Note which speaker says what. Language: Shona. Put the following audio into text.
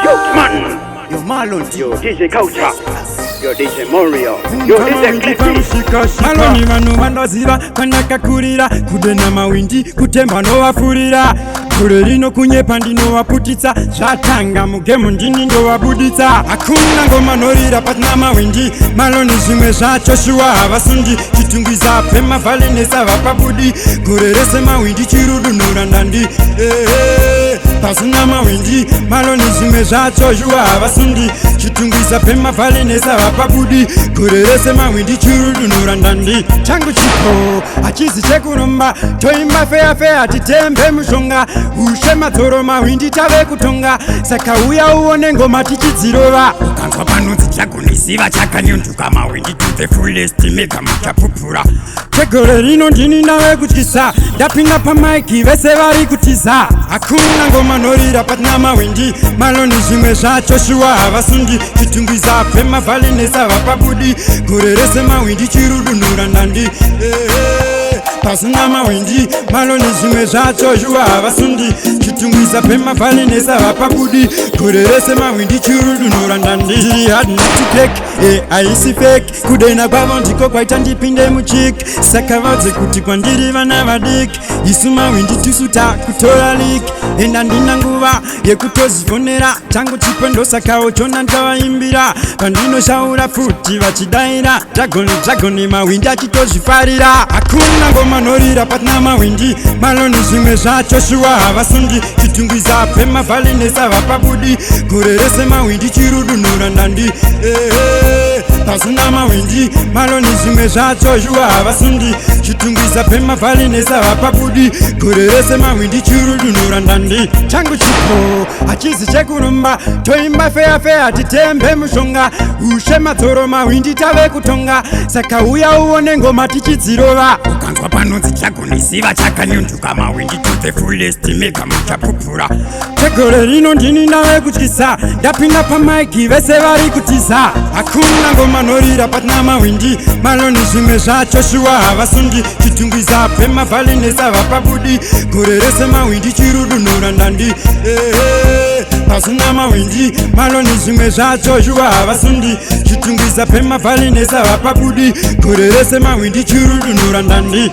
Speaker 1: Yo, man. Yo, Marlon. Yo, DJ Culture. Yo, DJ Mario. Yo, DJ Cliffy.
Speaker 2: Maloni vanu vandoziva pandakakurira kudena mawindi kutemba novafurira kure rino kunyepa ndinovaputitsa zvatanga mugemu ndini ndovabuditsa hakuna ngoma norira patina mawindi maloni zvimwe zvacho shuwa havasundi chitungwiza pemavhalenesa vapabudi kure rese mawindi chirudunura ndandi pasina mawindi maloni zvimwe zvacho shuwa havasundi chitungwiza pemavhalenesa vapabudi kure rese mawindi chirudunura ndandi changu chipo hachizi chekurumba toimba feya feya titembe mushonga ushe madzoro mawindi tave kutonga saka uya uone ngoma tichidzirova ukanzwa panonzi chagunisiva chakanyunduka mawindi to the fullest mega muchapupura tegore rino ndini nave kutyisa ndapinda pamaiki vese vari kutiza hakuna ngoma norira patina mawindi maloni zvimwe zvacho shuwa havasundi chitungwiza pemavhalenesa vapabudi gore rese mawindi chirudunura ndandi pasina mawindi maloni zvimwe zvacho shuwa havasundi chitungwiza pemavhalenesa vapabudi gore rese mawindi chirudunura ndandi ndiri hard not to take haisi fake kudena kwavo ndiko kwaita ndipinde muchiki saka vadze kuti kwandiri vana vadiki isu mawindi tisu takutora liki enda ndina nguva yekutozivonera tangu chipendosakawo chona ndavaimbira pandinoshaura futi vachidaira dragoni mawindi achitozvifarira hakuna ngoma norira patina mawindi maloni zvimwe zvacho shuwa havasundi chitungwiza pemavhalenesa vapabudi gore rese mawindi chirudunura ndandi pasina mawindi maloni zvimwe zvacho shuwa havasundi chitungwiza pemavhalenesa vapabudi gore rese mawindi chirudunura ndandi changu chipo hachizi chekurumba toimba feya feya titembe mushonga ushe madzoro mawindi tave kutonga saka uya uone ngoma tichidzirova ukanzwa panonzi chagunisiva chakanyunduka mawindi to the fullest mega muchapupura tegore rino ndini nave kutyisa ndapinda pamaiki vese vari kutiza hakuna ngoma norira patina mawindi maloni zvimwe zvacho shuwa havasundi chitungwiza pemavhalenesa vapabudi gore rese mawindi chirudunura ndandi pasina mawindi maloni zvimwe zvacho shuwa havasundi chitungwiza pemavhalenesa vapabudi gore rese mawindi chirudunura ndandi